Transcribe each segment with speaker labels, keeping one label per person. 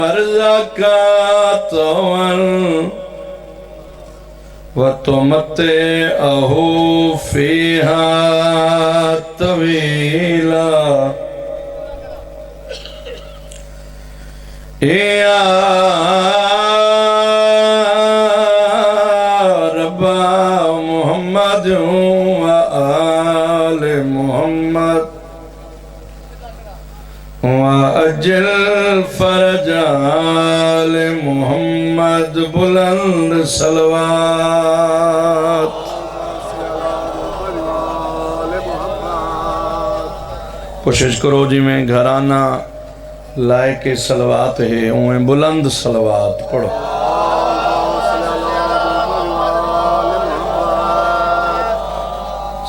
Speaker 1: زكاة وتمتعه فيها طويلا يا رب محمد وآل محمد وأجل فرج آل محمد بلند صلوات کوشش کرو جی میں گھرانہ لائے کے صلوات ہے انہیں بلند صلوات پڑھو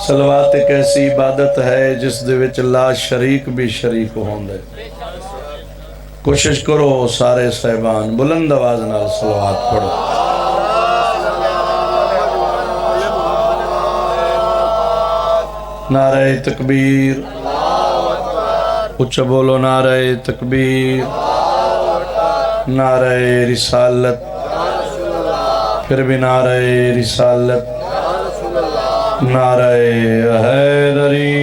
Speaker 1: صلوات ایک ایسی عبادت ہے جس دے وچ لا شریک بھی شریک ہوندے کوشش کرو سارے صاحبان بلند آواز نال صلوات پڑھو نعرہ تکبیر اچھا بولو نعرہ تکبیر نعرہ رسالت پھر بھی نعرہ رسالت نعرہ حیدری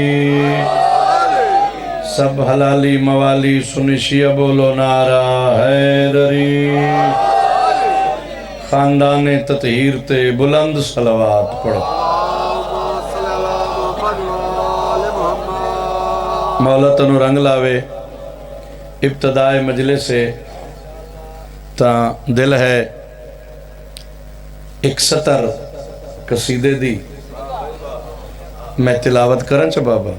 Speaker 1: سب حلالی موالی سنشیہ بولو نعرہ حیدری خاندان تطہیر تے بلند صلوات پڑھو مولا تنو رنگ لاوے ابتدائے مجلس سے تا دل ہے ایک سطر قصیدے دی میں تلاوت کرن چا بابا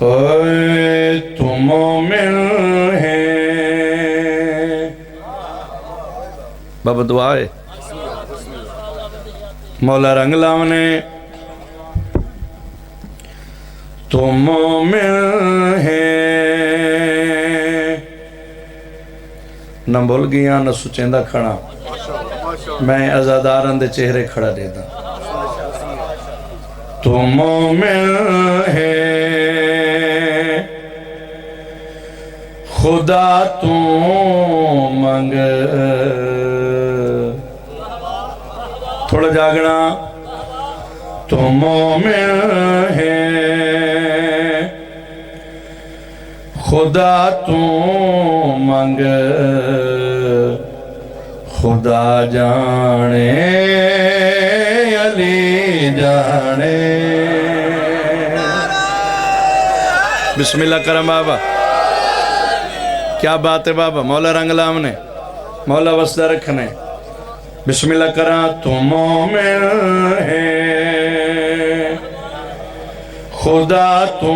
Speaker 1: اوے تو مومن ہے بابا دعا ہے مولا رنگ لاونے تو مومن ہے نہ بھول گیا نہ سچیندہ کھڑا میں ازاداران دے چہرے کھڑا دیتا تو مومن ہے خدا تو منگ تھوڑا جاگنا تو مومن ہے خدا تو منگ خدا جانے علی جانے بسم اللہ کرم بابا کیا بات ہے بابا مولا رنگ لام نے مولا وسدہ رکھنے بسم اللہ کرم تو مومن ہے خدا تو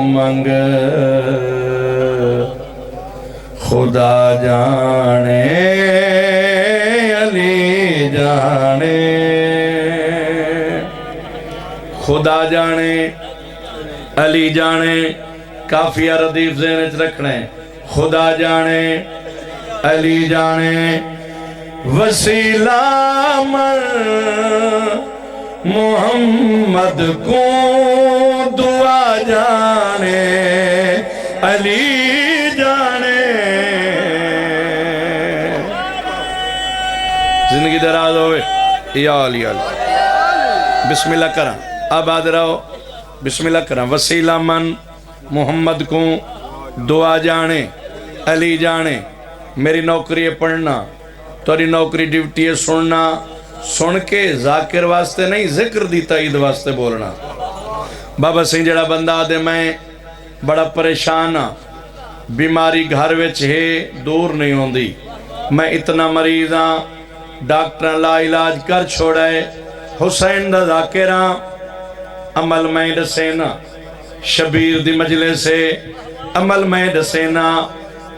Speaker 1: منگ خدا جانے علی جانے خدا جانے علی جانے کافیہ ردیف ذہنچ رکھنے خدا جانے علی جانے وسیلہ من محمد کو دعا جانے علی جانے زندگی دراز ہوئے یا علی علی بسم اللہ کرم آباد رہو بسم اللہ کرم وسیلہ من محمد کو دعا جانے علی جانے میری نوکری پڑھنا توری نوکری ڈیوٹی سننا سن کے ذاکر واسطے نہیں ذکر دی تائید واسطے بولنا بابا سنگھ جڑا بندہ دے میں بڑا پریشان بیماری گھر وچ ہے دور نہیں ہوندی میں اتنا مریض ہاں ڈاکٹر لا علاج کر چھوڑے حسین دا ذاکرہ عمل میں دسینا شبیر دی مجلس سے عمل میں دسینا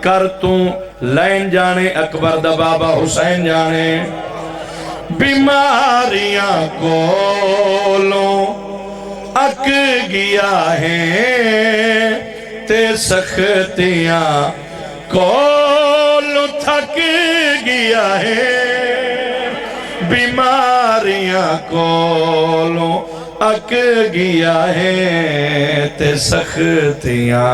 Speaker 1: کر تو لین جانے اکبر دا بابا حسین جانے بیماریاں کولوں اک گیا ہے تے سختیاں کولوں تھک گیا ہے بیماریاں کولوں اک گیا ہے تے سختیاں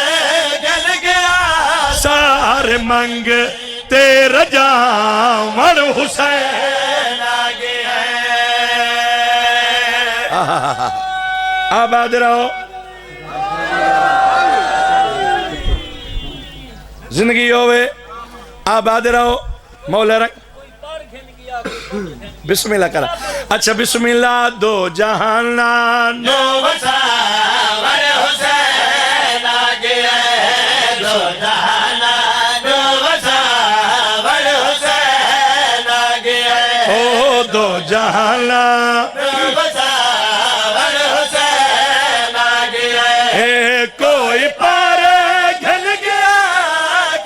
Speaker 1: منگ تیرا جاون حسین آگے آباد رہو زندگی ہوئے آباد رہو مولا رنگ بسم اللہ کرا اچھا بسم اللہ دو جہانا نو وساور حسین آگے دو جہانا نو وساور حسین آگے او دو جہانا نو وساور حسین آگے کوئی پار گھن گیا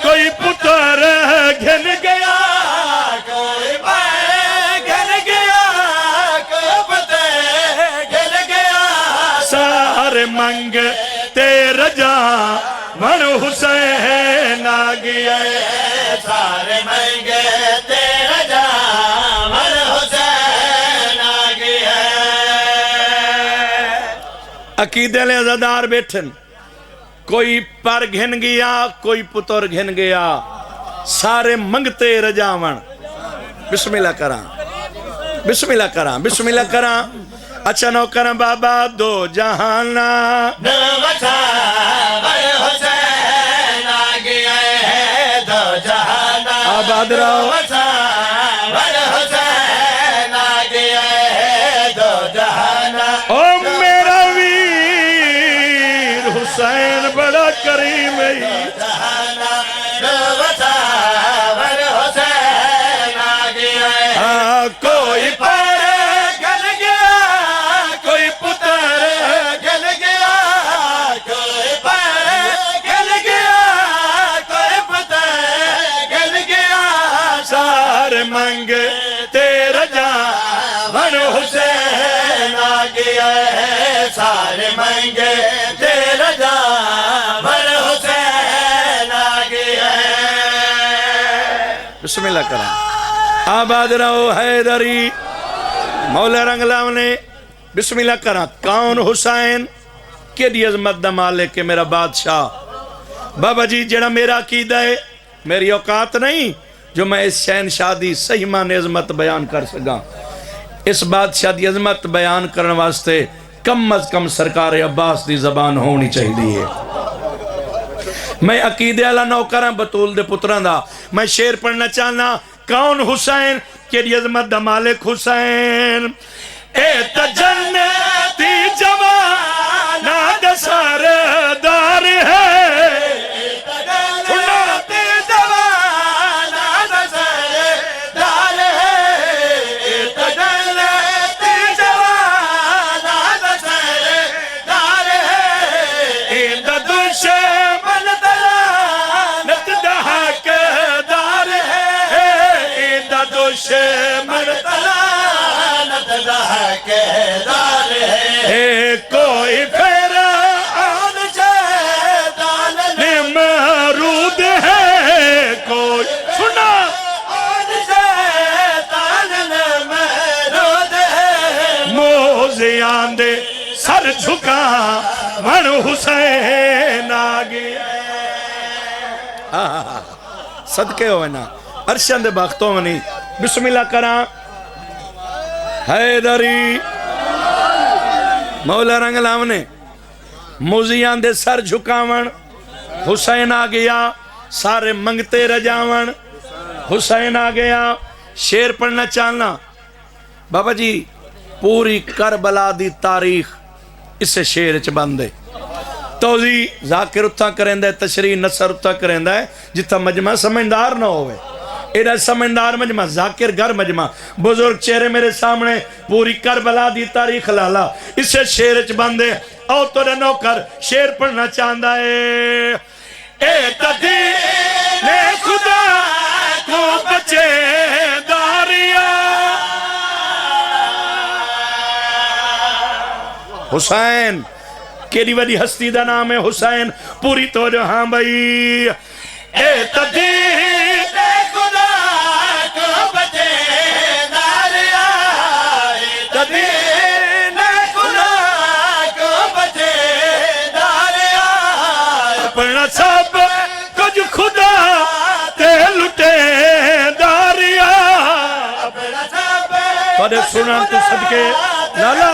Speaker 1: کوئی پتر گھن گیا کوئی پار گھن گیا کوئی پتر گھن گیا سارے منگ تیرا جاون حسین آگیا سارے منگ تیرا جاون حسین آگیا عقیدے لے عزادار بیٹھن کوئی پر گھن گیا کوئی پتر گھن گیا سارے منگتے رجاون بسم اللہ کراں بسم اللہ کراں بسم اللہ کراں اچھا نو کراں بابا دو جہانا نو وساور حسین آگے دو جہانا آباد رہو وساور حسین آگے دو جہانا او میرا ویر حسین بڑا کریم ہے جہانا نو وساور حسین آگے کوئی پر گھن گیا کوئی پتر گھن گیا کوئی پر گھن گیا کوئی پتر گھن گیا سارے منگ تیرا جاون حسین آگے سارے منگ تیرا جاون حسین آگے بسم اللہ کریں آباد رہو حیدری مولا رنگ لاؤنے بسم اللہ کریں کون حسین کیڑی عظمت دا مالک ہے میرا بادشاہ بابا جی جڑا میرا عقیدہ ہے میری اوقات نہیں جو میں اس شہنشاہ دی صحیح معنی عظمت بیان کر سکا اس بادشاہ دی عظمت بیان کرنے واسطے کم از کم سرکار عباس دی زبان ہونی چاہیے میں عقیدے اللہ نو کراں بطول دے پتران دا میں شیر پڑھنا چاہنا کون حسین کیڑی عظمت دا مالک حسین اے تجنتی جوانا دا سردار ہے تجنتی جوانا دا سردار ہے تجنتی جوانا دا سردار ہے دا دشمن دلانت دا حقدار ہے دا دشمن دلانت دا حقدار ہے کوئی پھر آن شیطان نمرود ہے کوئی سنا آن شیطان نمرود ہے موزیان دے سر جھکا من حسین آگے صدقے ہوئے نا عرشان دے باختوں منی بسم اللہ کراں حیدری مولا رنگ لاؤنے موزیان دے سر جھکاون حسین آگیا سارے منگتے رجاون حسین آگیا شیر پڑھنا چاہنا بابا جی پوری کربلا دی تاریخ اسے شیر چ بندے توضیح ذاکر اتھا کریں دے تشریح نصر اتھا کریں دے جتا مجمع سمجھدار نہ ہوئے ایڈا سمجھدار مجمع ذاکر گر مجمع بزرگ چہرے میرے سامنے پوری کربلا دی تاریخ لالا اسے شیر چ بندے او تو نوکر شیر پڑھنا چاہندہ ہے اے تدین خدا کو بچے داریا حسین کیڑی وڈی ہستی دا نام ہے حسین پوری توجہ ہاں بھائی اے تدین خدا کو بچے داریا تدین خدا کو بچے داریا اپنا سب کچھ خدا سنان تو صدقے لالا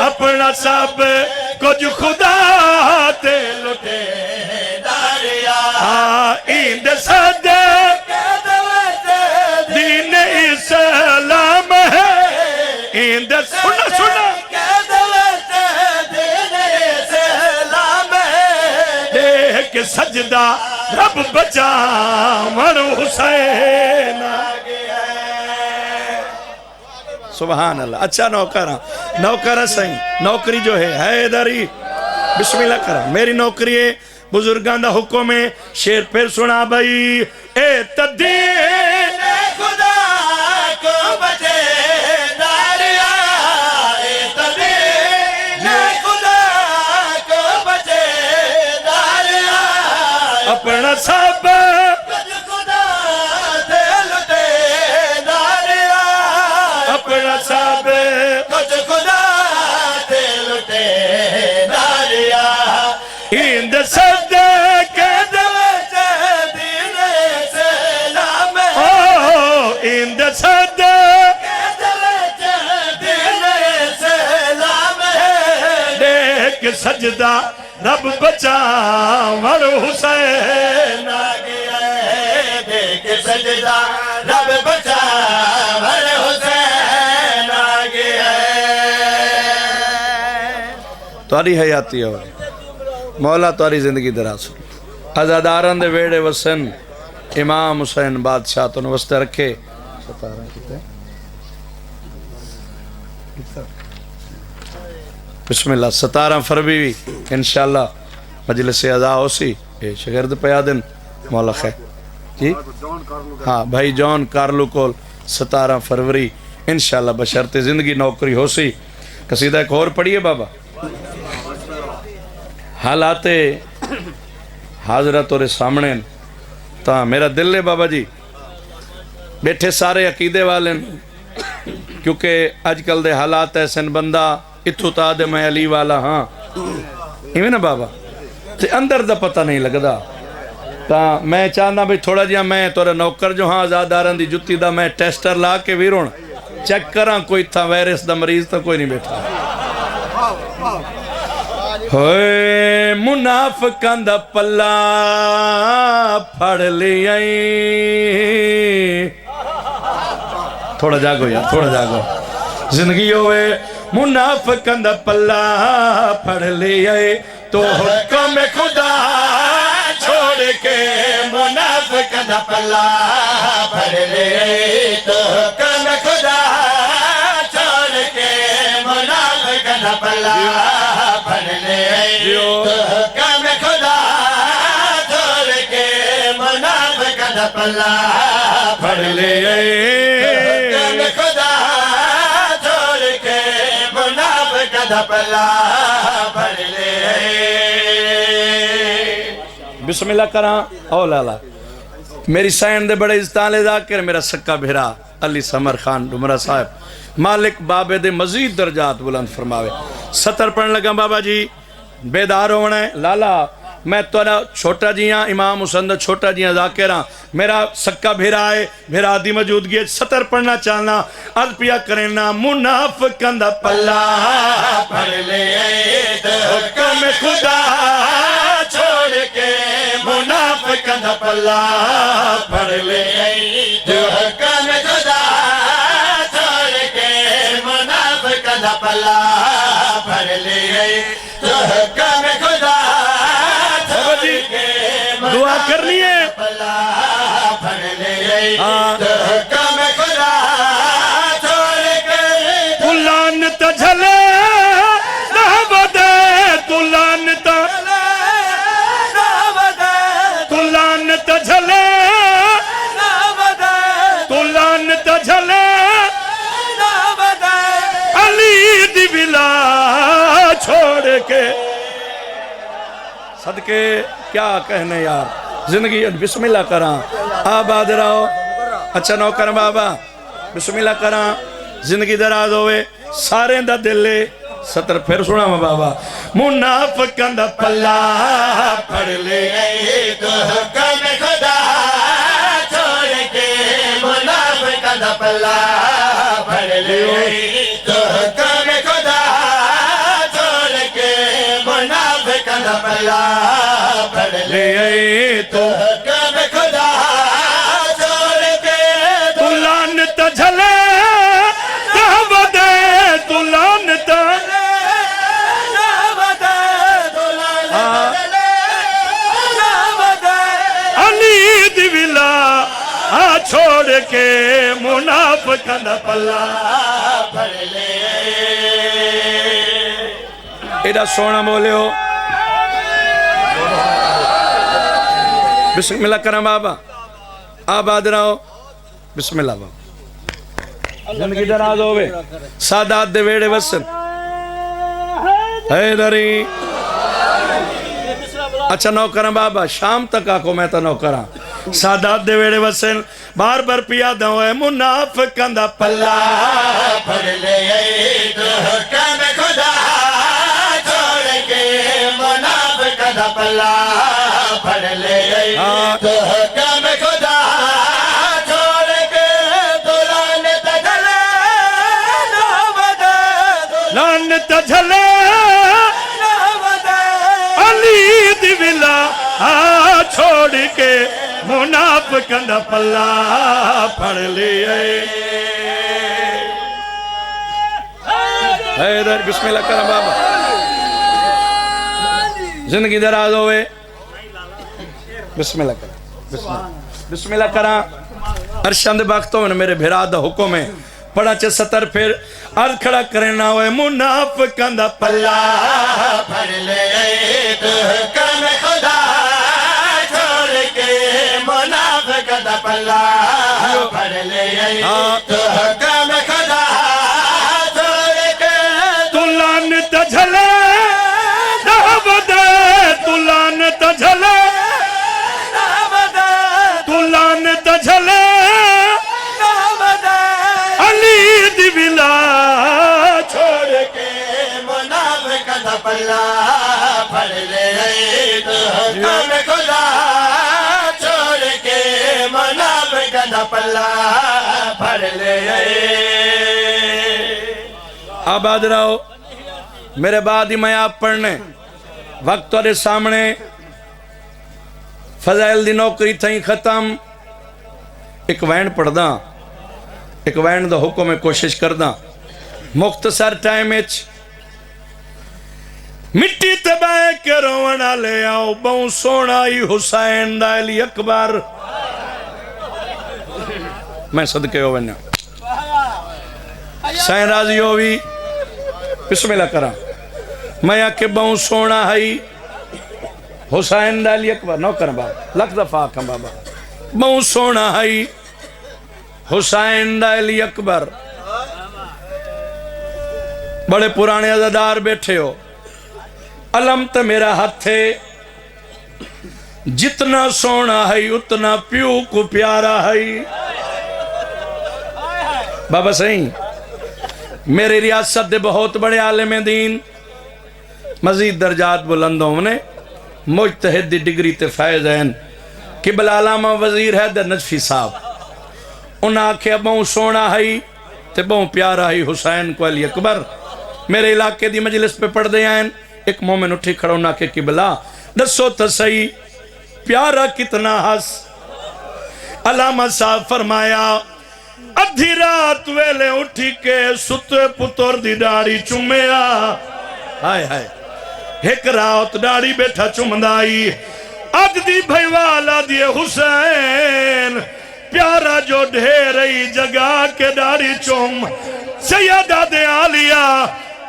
Speaker 1: اپنا سب کچھ خدا تے لٹے ایند صدقے دین اسلام ہے ایند سننا دیکھ سجدہ رب بچا من حسین سبحان اللہ اچھا نوکرہ صحیح نوکری جو ہے حیدری بسم اللہ کرا میری نوکری ہے بزرگان دا حکم ہے شیر پھر سنا بھائی اے تدین خدا کو بچے داریا اے تدین خدا کو بچے داریا اپنا سب خدا دے لٹے داریا اپنا سب کچھ خدا دے لٹے داریا ایند صدقے دین اسلام ہے ایند صدقے دین اسلام ہے دیکھ سجدہ رب بچا مر حسین آگیا ہے دیکھ سجدہ رب بچا مر حسین آگیا ہے تاری حیاتی ہو مولا تاری زندگی دراز ازاداران دے ویڑے وسن امام حسین بادشاہ تو نوستے رکھے بسم اللہ 17 فروری انشاءاللہ مجلس اعزا ہو سی شگرد پیادن مولا خیر جی ہاں بھائی جون کارلو کول 17 فروری انشاءاللہ بشرط زندگی نوکری ہو سی قصیدہ ایک اور پڑھیے بابا حالات حاضرت اور سامنے تا میرا دل ہے بابا جی بیٹھے سارے عقیدے والے کیونکہ آج کل دے حالات ایسے بندہ اتھو تا دے میں علی والا ہاں ایویں نا بابا تے اندر دا پتہ نہیں لگدا تا میں چاہنا بھی تھوڑا جہاں میں تورے نوکر جو ہاں آزاداران دی جتی دا میں ٹیسٹر لا کے ویرون چیک کراں کوئی تھا وائرس دا مریض تا کوئی نہیں بیٹھا ہوئے منافقان دا پلہ پھڑ لیائی تھوڑا جاگو یار تھوڑا جاگو زندگی ہوئے منافقان دا پلہ پھڑ لیائی تو حکم خدا چھوڑ کے منافقان دا پلہ پھڑ لیائی تو حکم خدا چھوڑ کے منافقان دا پلہ پھڑ لیائی تو حکم خدا چھوڑ کے منافقان دا پلہ پھڑ لیائی حکم خدا چھوڑ کے منافقان دا پلہ پھڑ لیائی بسم اللہ کراں او لالا میری سائن دے بڑے عزتالے ذاکر میرا سکا بھیرا علی سمر خان ڈمرہ صاحب مالک بابے دے مزید درجات بلند فرماوے 70 پڑھن لگا بابا جی بیدار ہونا ہے لالا میں تورا چھوٹا جیاں امام حسین دا چھوٹا جیاں ذاکراں میرا سکا بھیرا ہے بھیرا دی موجودگی 70 پڑھنا چاہنا عرض پیا کرنا منافقان دا پلہ پھڑ لیائی تو حکم خدا چھوڑ کے منافقان دا پلہ پھڑ لیائی تو حکم خدا چھوڑ کے منافقان دا پلہ پھڑ لیائی تو حکم خدا چھوڑ کے دعا کرنی ہے پلہ پھڑ لیائی تو حکم خدا چھوڑ کے تو لعنت جھلے نہ بدے تو لعنت تو لعنت جھلے نہ بدے تو لعنت جھلے علی دی بلا چھوڑ کے صدقے کیا کہنے یار زندگی بسم اللہ کراں آباد رہو اچھا نوکر بابا بسم اللہ کراں زندگی دراز ہوئے سارے دا دلے 70 پھر سنا میں بابا منافقان دا پلہ پھڑ لیائی تو حکم خدا چھوڑ کے منافقان دا پلہ
Speaker 2: پڑھ لے تو حکم خدا چھوڑ کے منافق دا پلہ پڑھ لے تو حکم خدا چھوڑ کے
Speaker 1: تو لعنت جھلے دعوت تو لعنت علی دی ولا چھوڑ کے منافقاں دا پلہ
Speaker 2: پڑھ لے
Speaker 1: ایڈا سونا بولے ہو بسم اللہ کرم بابا آباد رہو بسم اللہ بابا زندگی دراز ہوئے سادات دے ویڑے وسن حیدری اچھا نوکرم بابا شام تک آکو میں تا نوکرم سادات دے ویڑے وسن بار بار پیادہ ہوئے منافقاں دا پلہ
Speaker 2: پڑھ لے تو حکم خدا چھوڑ کے منافق دا پلہ پڑھ لے تو حکم خدا چھوڑ کے تو لعنت جھلے
Speaker 1: لعنت جھلے علی دی ولا چھوڑ کے منافقاں دا پلہ پڑھ لیے حیدر بسم اللہ کرم بابا زندگی دراز ہوئے بسم اللہ کرم بسم اللہ کرم ارشند باختوں میں میرے بھرا دا حکم ہے پڑھا چے 70 پھر عرض کھڑا کرنا ہوئے منافقاں دا پلہ
Speaker 2: پڑھ لے تو حکم خدا چھوڑ کے منافق دا پلہ پڑھ لے تو حکم خدا چھوڑ کے
Speaker 1: تو لعنت جھلے دعوت تو لعنت جھلے تو لعنت جھلے علی دی ولا چھوڑ کے
Speaker 2: منافق دا پلہ پڑھ لے تو حکم خدا چھوڑ کے منافق دا پلہ پڑھ لے
Speaker 1: آباد رہو میرے بعد ہی میں آپ پڑھنے وقت تورے سامنے فضائل دی نوکری تھیں ختم ایک وین پڑھ دا ایک وین دا حکم میں کوشش کر دا مختصر ٹائم اچ مٹی تبہ کے رونا لے آؤ بہو سونا ہی حسین دا علی اکبر میں صدقے ہو بنیا سائن راضی ہوئی بسم اللہ کرا میں آکے بہو سونا ہی حسین دا علی اکبر نو کرا بابا لکھ دفعہ آکا بابا بہو سونا ہی حسین دا علی اکبر بڑے پرانے عزادار بیٹھے ہو علم تو میرا ہاتھ ہے جتنا سونا ہے اتنا پیو کو پیارا ہے بابا صحیح میرے ریاست دے بہت بڑے عالم دین مزید درجات بلندوں نے مجتہد دی ڈگری تے فائز ہیں قبل علامہ وزیر حیدر نجفی صاحب انہاں آکھے بہوں سونا ہے تے بہوں پیارا ہے حسین کو علی اکبر میرے علاقے دی مجلس پہ پڑھ دے آئیں ایک مومن اٹھی کھڑا انہاں کے قبلہ دسو تسئی پیارا کتنا ہس علامہ صاحب فرمایا ادھی رات ویلے اٹھی کے ستے پتر دی داڑی چومیا ہائے ہائے ایک رات داڑی بیٹھا چومدائی اج دی بھائی والا دی حسین پیارا جو ڈھیرئی جگہ کے داڑی چوم سیدہ دے آلیا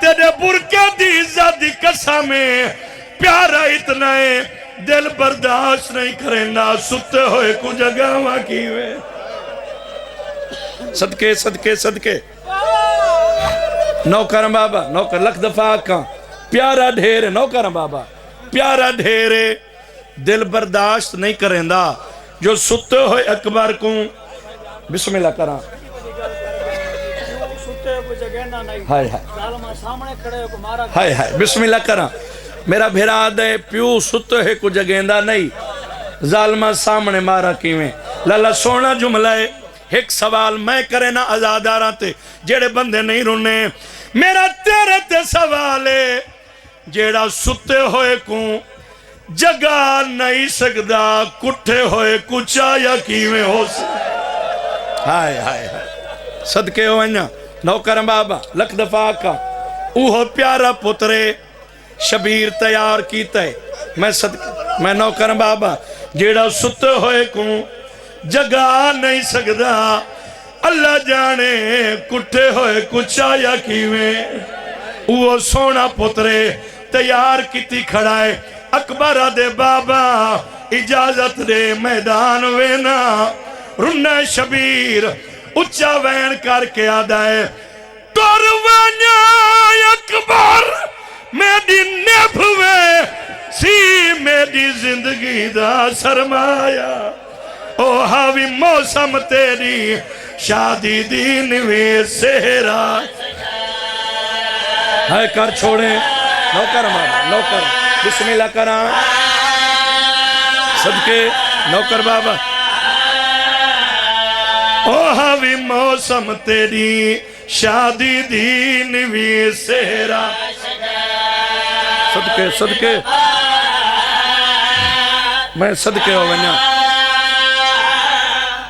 Speaker 1: تیرے برکے دی عزت دی قسمیں پیارا اتنا ہے دل برداشت نہیں کرنا ستے ہوئے کو جگہ وہاں کی ہوئے صدقے صدقے صدقے نوکرم بابا نوکر لکھ دفعہ آکاں پیارا ڈھیرے نوکرم بابا پیارا ڈھیرے دل برداشت نہیں کرنا جو ستے ہوئے اکبر کو بسم اللہ کرا ہائے ہائے ہائے بسم اللہ کرا میرا بھیرا دے پیو ستے ہے کچھ گیندہ نہیں ظالمہ سامنے مارا کیویں لالا سونا جملہ ہے ایک سوال میں کرے نا آزاداراں تے جیڑے بندے نہیں رونے میرا تیرے تے سوال ہے جیڑا ستے ہوئے کو جگہ نہیں سکدا کٹھے ہوئے کچا یا کیویں ہو سکتا ہائے ہائے ہائے صدقے ہو انجا نوکر بابا لکھ دفعہ آقا اوہ پیارا پترے شبیر تیار کیتا ہے میں نوکر بابا جیڑا ستے ہوئے کو جگہ نہیں سکدا اللہ جانے کٹھے ہوئے کچا یا کیویں وہ سونا پترے تیار کیتی کھڑا ہے اکبر دے بابا اجازت دے میدان وینا رنہ شبیر اچھا وین کر کے آدھا ہے تور وینیا اکبر میری نیبھوے سی میری زندگی دا سرمایا او ہاوی موسم تیری شادی دین وی سہرا ہے کر چھوڑیں نوکر بابا نوکر بسم اللہ کران صدقے نوکر بابا او ہاوی موسم تیری شادی دین وی سہرا صدقے صدقے میں صدقے ہو ونیا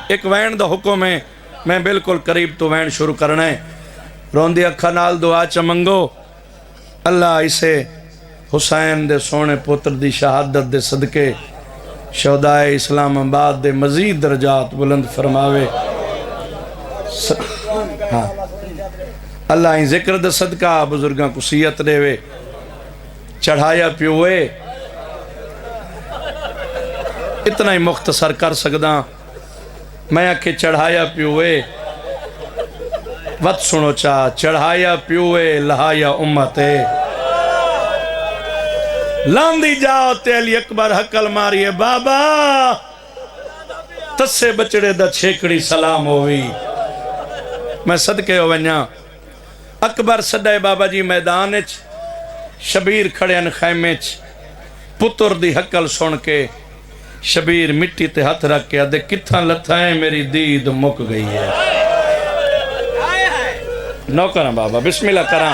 Speaker 1: ایک وین دا حکم ہے میں بالکل قریب تو وین شروع کرنا ہے روندی اکھا نال دعا چمنگو اللہ اسے حسین دے سونے پتر دی شہادت دے صدقے شہدائے اسلام آباد دے مزید درجات بلند فرماوے ہاں اللہ ہی ذکر دے صدقہ بزرگاں کو سیت دے وے چڑھایا پیوے اتنا ہی مختصر کر سکدا میں آکھے چڑھایا پیوے وقت سنو چاہ چڑھایا پیوے لہایا امتے لاندی جاؤ تیلی اکبر حقل ماریے بابا تسے بچڑے دا چھیکڑی سلام ہوئی میں صدقے ہو ونیا اکبر صدائے بابا جی میدانچ شبیر کھڑے ان خیمچ پتر دی حقل سن کے شبیر مٹی تے ہاتھ رکھ کے آدھے کتھاں لتھائیں میری دید مک گئی ہے نوکران بابا بسم اللہ کران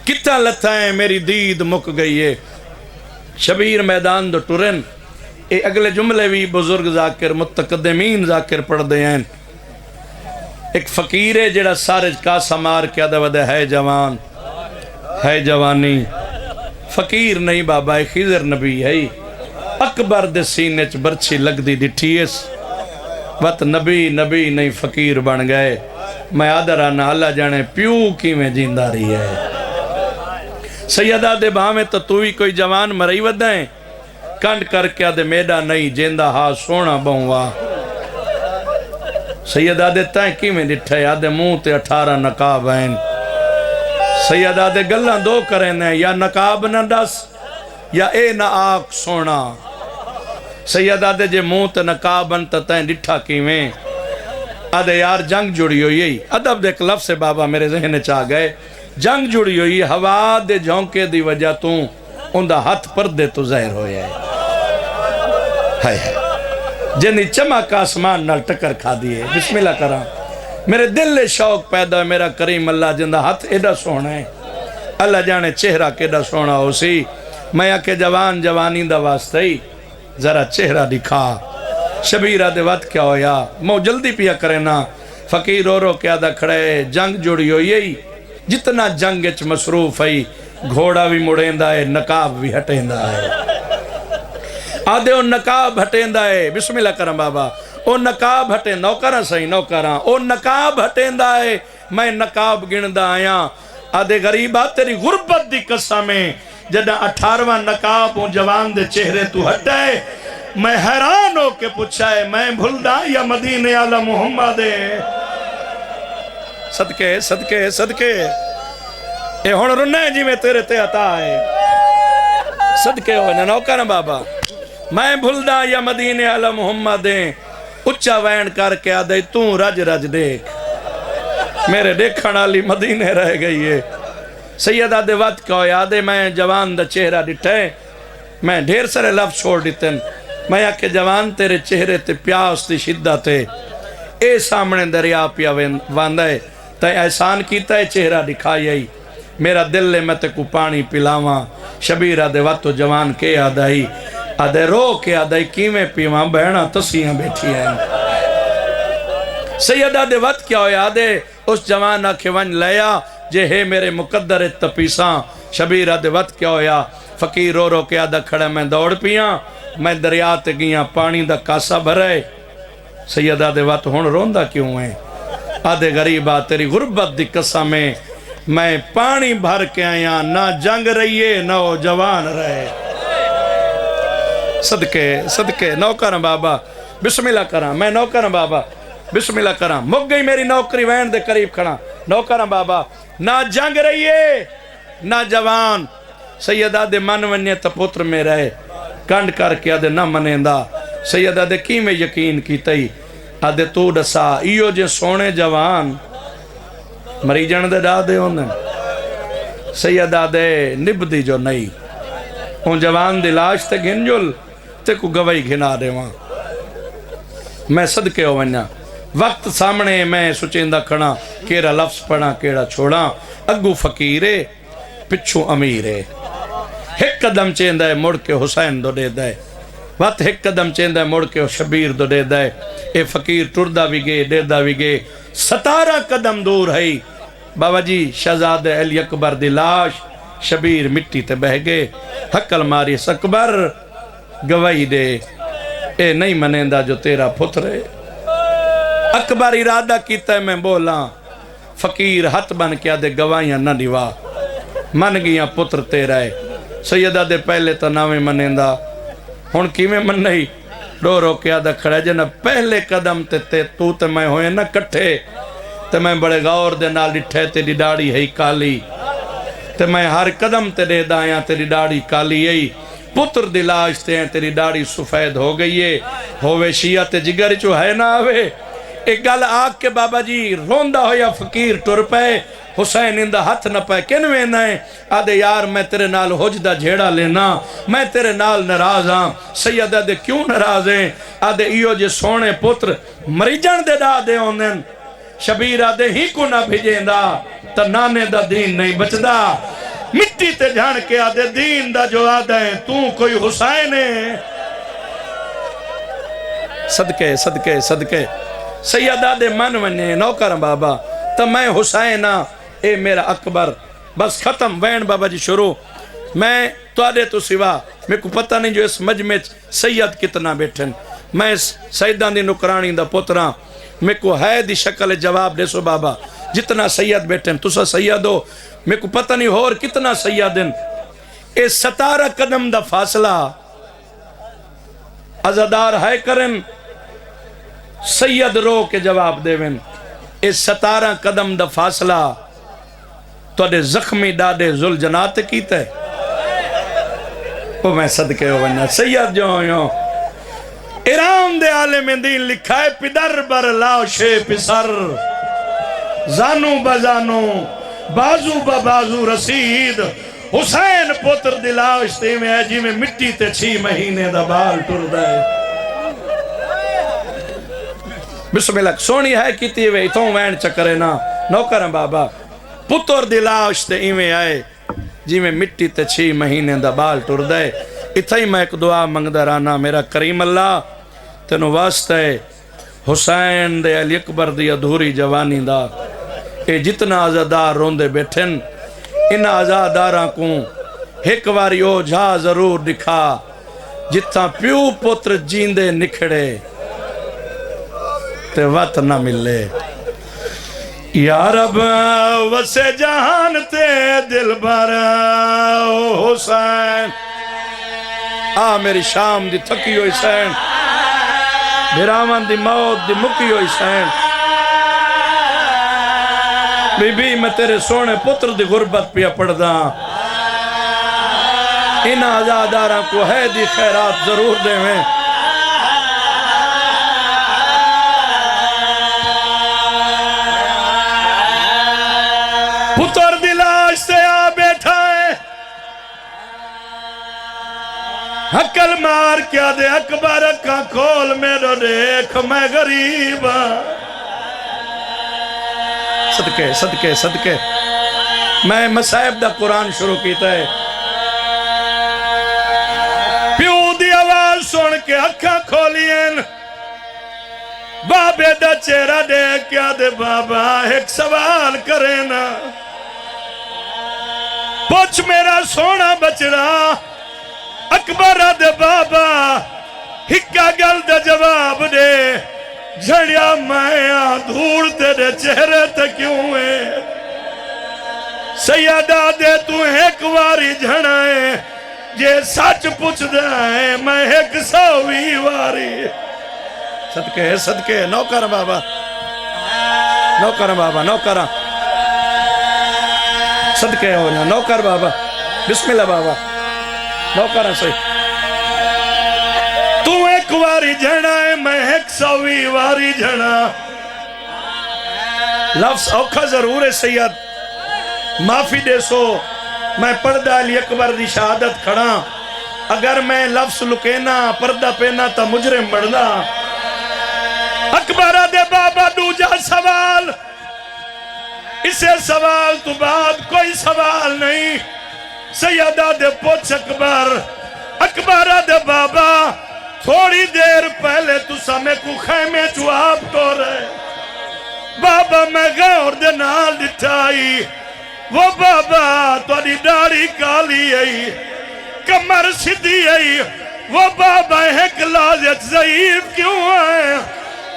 Speaker 1: کتھاں لتھائیں میری دید مک گئی ہے شبیر میدان دو ٹورن اے اگلے جملے بھی بزرگ ذاکر متقدمین ذاکر پڑھ دے ہیں ایک فقیر ہے جڑا سارج کا سمار کیا دا ودے ہے جوان ہے جوانی فقیر نہیں بابا ایک خضر نبی ہے اکبر دے سینے چ برچھی لگ دی ڈٹھیس وقت نبی نبی نہیں فقیر بن گئے میں آدھرانا اللہ جانے پیو کی میں جیندہ رہی ہے سیدہ دے بھامے تو توی کوئی جوان مرائی ودائیں کنڈ کر کے آدھے میڈا نہیں جیندہ ہاں سونا بہنوا سیدہ دے تائیں کی میں ڈٹھے آدھے منہ تے 18 نقاب ہیں سیدہ دے گلہ دو کریں یا نقاب نہ ڈس یا اے نہ آگ سونا سیدہ دے جے منہ تے نقاب انتا تائیں ڈٹھا کی میں آدھے یار جنگ جڑی ہوئی ہے ادب دیکھ لفظ سے بابا میرے ذہن چاہ گئے جنگ جڑی ہوئی ہوا دے جھونکے دی وجہ تو اندہ ہاتھ پردے تو ظاہر ہویا ہے جنہی چمک آسمان نال ٹکر کھا دیئے بسم اللہ کرام میرے دل لے شوق پیدا ہے میرا کریم اللہ جندہ ہاتھ ایڈا سونا ہے اللہ جانے چہرہ کیڈا سونا ہو سی میں آکے جوان جوانی دا واسطہ ہی ذرا چہرہ دکھا شبیرہ دے وقت کیا ہویا مو جلدی پیا کرے نا فقیر رو کیا دا کھڑے جنگ جڑی ہوئی ہے جتنا جنگ اچ مصروف ہے گھوڑا بھی مڑیندہ ہے نقاب بھی ہٹیندہ ہے آدھے او نقاب ہٹیندہ ہے بسم اللہ کرم بابا او نقاب ہٹیندہ نوکرہ صحیح نوکرہ او نقاب ہٹیندہ ہے میں نقاب گندہ آیا آدھے غریبہ تیری غربت دی قسمیں جدہ 18واں نقاب ہوں جوان دے چہرے تو ہٹائے میں حیران ہو کے پوچھائے میں بھلدہ یا مدینہ علی محمد صدقے صدقے صدقے اے ہون رنے جی میں تیرے تے عطا ہے صدقے ہوئے نوکر بابا میں بھلدہ یا مدینہ علی محمد اچھا وین کر کے آدھے تو رج رج دیکھ میرے دیکھنا لی مدینہ رہ گئی ہے سیدہ دے وقت کہو یادے میں جوان دا چہرہ ڈٹھے میں ڈھیر سارے لفظ چھوڑ دیتے میں آکے جوان تیرے چہرے تے پیاس تی شدہ تے اے سامنے دریا پیا واندا ہے تے احسان کیتا ہے چہرہ دکھائی آئی میرا دل لے میں تے کو پانی پلاواں شبیر آدھے واتو جوان کے آدھائی آدھے رو کے آدھائی کیویں پیواں بہنا تسیاں بیٹھی ہیں سید آدھے وقت کیا ہویا آدھے اس جوان آکھے ون لیا جے ہے میرے مقدر تپیساں شبیر آدھے وقت کیا ہویا فقیر رو رو کے آدھا کھڑا میں دوڑ پیاں میں دریا تے گیاں پانی دا کاسا بھرائے سید آدھے وقت ہون روندہ کیوں ہے آدھے غریبہ تیری غربت دی قسم میں پانی بھر کے آیا نہ جنگ رہیے نہ وہ جوان رہے صدقے نوکرم بابا بسم اللہ کرام میں نوکرم بابا بسم اللہ کرام مک گئی میری نوکری وین دے قریب کھڑا نوکرم بابا نہ جنگ رہیے نہ جوان سیدہ دے من ونیے تا پتر میں رہے کنڈ کر کے آدھے نہ منیندہ سیدہ دے کی میں یقین کی تئی آدھے تو ڈسا ایو جے سونے جوان مری جن دے ڈا دے ہوندن سیدہ دے نب دی جو نئی ان جوان دی لاش تے گھن جل تے کو گوائی گھنا دے وہاں میں صدقے ہو ونیا وقت سامنے میں سچیندہ کھڑا کیڑا لفظ پڑھا کیڑا چھوڑا اگو فقیرے پچھو امیرے ایک قدم چیندہ ہے مڑ کے حسین دو دے دے وقت ایک قدم چیندہ ہے مڑ کے شبیر دو دے دے اے فقیر ٹردہ بھی گے دیدہ بھی گے 17 قدم دور ہے بابا جی شہزاد علی اکبر دی لاش شبیر مٹی تے بہ گے حقل ماری سکبر گواہی دے اے نہیں منیندہ جو تیرا پترے اکبر ارادہ کیتا ہے میں بولا فقیر ہاتھ بن کیا دے گواہیاں نہ دیوا من گیا پتر تیرا ہے سیدہ دے پہلے تو ناویں منیندہ ہون کی میں من نہیں رو رو کیا دا کھڑا جنا پہلے قدم تے تو تے میں ہوئے نہ کٹھے تے میں بڑے غور دے نال ڈٹھے تیری ڈاڑی ہے کالی تے میں ہر قدم تے دے دایاں تیری ڈاڑی کالی ہے پتر دلاش تے ہیں تیری ڈاڑی سفید ہو گئی ہے ہووے شیعہ تے جگر چو ہے نہ آوے ایک گل آگ کے بابا جی روندہ ہو یا فقیر ٹر پے حسین اندہ ہاتھ نہ پائے کنویں نائیں آدھے یار میں تیرے نال حجدہ جھیڑا لینا میں تیرے نال نراز ہاں سیدہ دے کیوں نراز ہیں آدھے ایو جے سونے پتر مریجن دے دا دے ہوندن شبیر آدھے ہی کو نہ بھیجیں دا تا نانے دا دین نہیں بچدا مٹی تے جھان کے آدھے دین دا جو آدھے تو کوئی حسین ہے صدقے سیدہ دے من ونے نوکرم بابا تا میں حسین اے میرا اکبر بس ختم وین بابا جی شروع میں تو آدھے تو سوا میں کو پتہ نہیں جو اس مجمع سید کتنا بیٹھن میں اس سیدان دی نکرانی دا پتران میں کو ہے دی شکل جواب دے سو بابا جتنا سید بیٹھن تسا سید ہو میں کو پتہ نہیں ہور کتنا سیدن اے 17 قدم دا فاصلہ عزادار ہے کرن سید رو کے جواب دے ون اے 17 قدم دا فاصلہ تو دے زخمی ڈاڈے ذل جنات کیتا ہے وہ میں صدقے ہو بننا سید جو ہوں ایران دے عالم دین لکھا ہے پدر بر لاوشے پسر زانو بزانو بازو بازو رسید حسین پتر دلاوش تے میں ہے جی میں مٹی تے 6 مہینے دا بال ٹر دائے بسم اللہ سونی ہے کیتی ہوئے اتھوں وین چکرے نا نوکرم بابا پتر دلاوش تے ایویں آئے جی میں مٹی تے 6 مہینے دا بال ٹر دائے اتھائی میں ایک دعا منگدہ رانا میرا کریم اللہ تینو واسطہ ہے حسین دے علی اکبر دی ادھوری جوانی دا اے جتنا آزادار روندے بیٹھن ان آزاداراں کو ایک واری او جھا ضرور دکھا جتنا پیو پتر جیندے نکھڑے تے وقت نہ ملے یا رب وسے جہان تے دل بر حسین میری شام دی تھکی ہوئی حسین بھراون دی موت دی مکی ہوئی حسین بی بی میں تیرے سونے پتر دی غربت پیا پڑھ دا ان آزاداراں کو ہے دی خیرات ضرور دے میں پتر دی لاش سے آ بیٹھا ہے حقل مار کیا دے اکبر کا کھول میرے دیکھ میں غریب صدقے صدقے صدقے میں مصائب دا قرآن شروع کیتا ہے پیو دی آواز سن کے اکھاں کھولین بابے دا چہرہ دیکھ کیا دے بابا ایک سوال کرے نا پوچھ میرا سونا بچڑا اکبر دے بابا ہکا گل دا جواب دے جھڑیا میں دھوڑ تیرے چہرے تے کیوں ہے سیدہ دے تو ایک واری جھڑائے جے سچ پوچھ دے میں 100 واری صدقے صدقے نوکر بابا نوکر بابا نوکر صدقے ہونا نوکر بابا بسم اللہ بابا نوکر صحیح تو ایک واری جھڑا ہے میں 100 واری جھڑا لفظ اوکھا ضرور ہے سید معافی دے سو میں پردہ علی اکبر دی شہادت کھڑا اگر میں لفظ لکینا پردہ پینا تا مجرم بڑھنا اکبر دے بابا دوجا سوال اسے سوال تو بعد کوئی سوال نہیں سیدہ دے پوچھ اکبر اکبر دے بابا تھوڑی دیر پہلے تو سمیں کو خیمے جواب تو رہے بابا میں غور دے نال ڈٹھائی وہ بابا توڑی داڑھی کالی آئی کمر سدھی آئی وہ بابا ایک لازت ضعیف کیوں آئے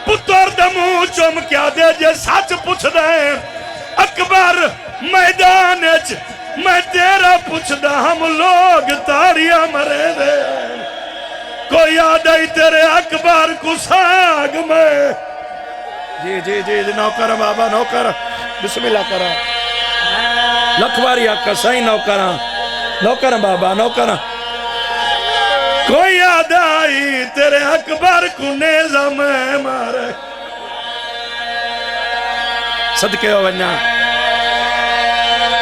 Speaker 1: پتر دمو چوم کیا دے جے سچ پوچھ دے اکبر میدان میں تیرا پوچھ دا ہم لوگ تاڑیاں مرے دے کوئی آدھائی تیرے اکبر کو ساگ میں جی نوکر بابا نوکر بسم اللہ کرا لکھواری آقا سائی نوکر بابا نوکر کوئی آدھائی تیرے اکبر کو نیزہ میں مارے صدقے ہو بنیا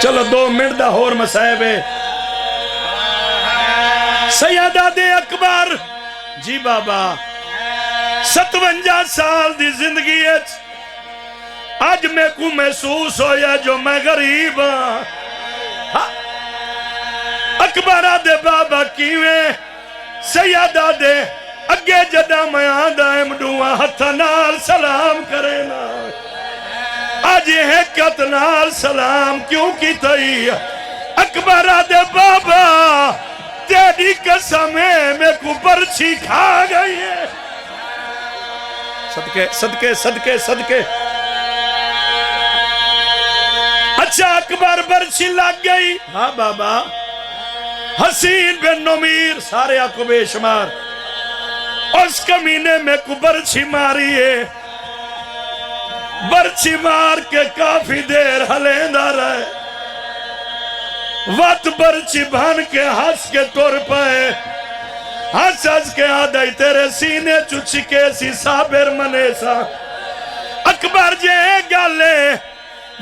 Speaker 1: چلو 2 منٹ دا ہور مسائب ہے سیدہ دے اکبر جی بابا 57 سال دی زندگی ہے آج میں کو محسوس ہویا جو میں غریب ہاں اکبر دے بابا کیویں سیدہ دے اگے جدہ میں آدھا امڈوہ ہتھا نال سلام کرے نا آج حقت نال سلام کیوں کی تئی اکبر دے بابا تیری قسمیں میں کو برچی کھا گئی ہے صدقے صدقے صدقے صدقے اچھا اکبر برچی لگ گئی ہاں بابا حسین بن نمیر سارے آنکھوں بے شمار اس کمینے میں کو برچی ماری ہے برچی مار کے کافی دیر ہلیندہ رہے وقت برچی بھان کے ہنس کے طور پائے ہنس کے آدھائی تیرے سینے چچکے سی صابر منے سا اکبر جے گالے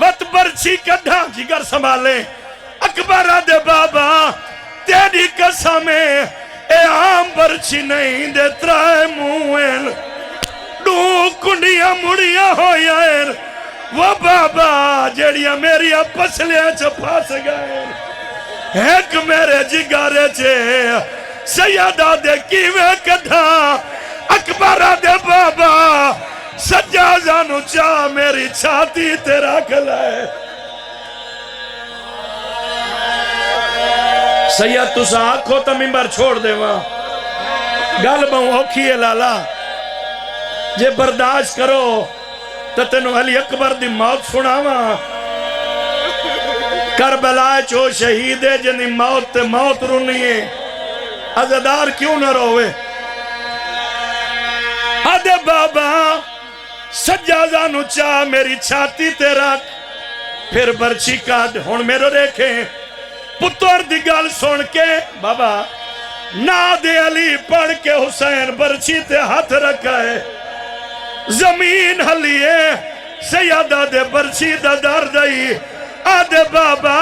Speaker 1: وقت برچی کڈھا جگر سنبھالے اکبر دے بابا تیری قسمیں اے عام برچی نہیں دے ترائے موین ڈو کنڈیاں مڑیاں ہوئیں وہ بابا جڑیاں میری پسلیاں چپا سے گئے ایک میرے جگارے چھے سیدہ دے کیویں کڈھا اکبر دے بابا سجازانو چاہ میری چھاتی تیرا کھلائے سید تو سا آنکھو تا ممبر چھوڑ دے وہاں گل بہوں اوکھی ہے لالا جے برداشت کرو تو تینو علی اکبر دی موت سناواں کربلا چو شہید ہے جنی موت تے موت رونی ہے عزدار کیوں نہ روے آدھے بابا سجازانو چاہ میری چھاتی تے رکھ پھر برچی کاٹ ہون میرے دیکھیں پتر دی گل سن کے بابا ناد علی پڑھ کے حسین برچی تے ہاتھ رکھا ہے زمین ہلیے سیدہ دے برچی دا درد آئی آدھے بابا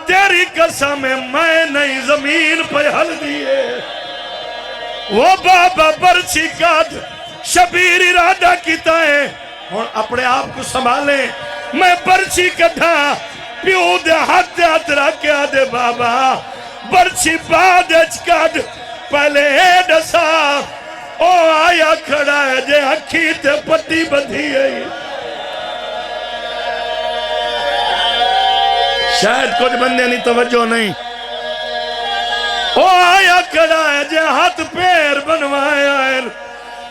Speaker 1: تیری قسم میں نہیں زمین پہ ہل دیئے وہ بابا برچی کاٹ شبیر ارادہ کیتا ہے اور اپنے آپ کو سنبھالیں میں برچی کٹھا پیو دے ہاتھ رکھیا دے بابا برچی بعد کٹ پہلے دسا او آیا کھڑا ہے جے اکھی تے پٹی بدھی ہے شاید کچھ بندے نہیں توجہ نہیں او آیا کھڑا ہے جے ہاتھ پیر بنوایا ہے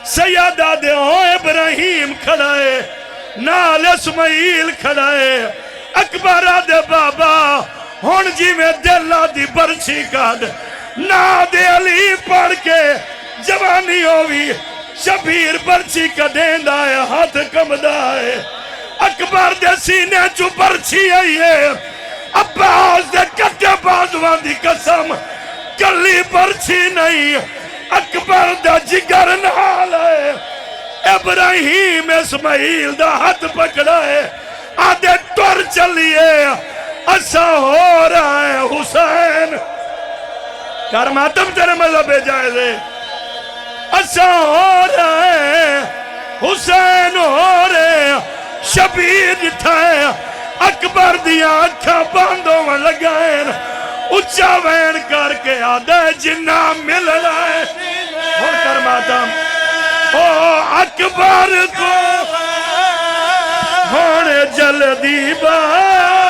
Speaker 1: سیدہ دے او ابراہیم کھڑا ہے نال اسماعیل کھڑا ہے اکبر دے بابا ہون جی میں دلہ دی برچی کھڑ نا دے علی پڑھ کے جوانی ہوئی شبیر برچی کا دیندہ ہے ہاتھ کمدہ ہے اکبر دے سینے چو برچی آئی ہے عباس دے کٹے بازوان دی قسم کلی برچی نہیں اکبر دا جگر نال ہے ابراہیم اسماعیل دا ہاتھ پکڑا ہے آدھے ٹور چلیے ایسا ہو رہا ہے حسین کرماتم تیرے مذہب جائزے ایسا ہو رہا ہے حسین ہو رہے شبیر جتھا ہے اکبر دیا اکھا باندوں میں لگائیں اچھا وین کر کے آدھے جنہ مل رہا ہے اور کرماتم او اکبر کو ہونے جلدی بات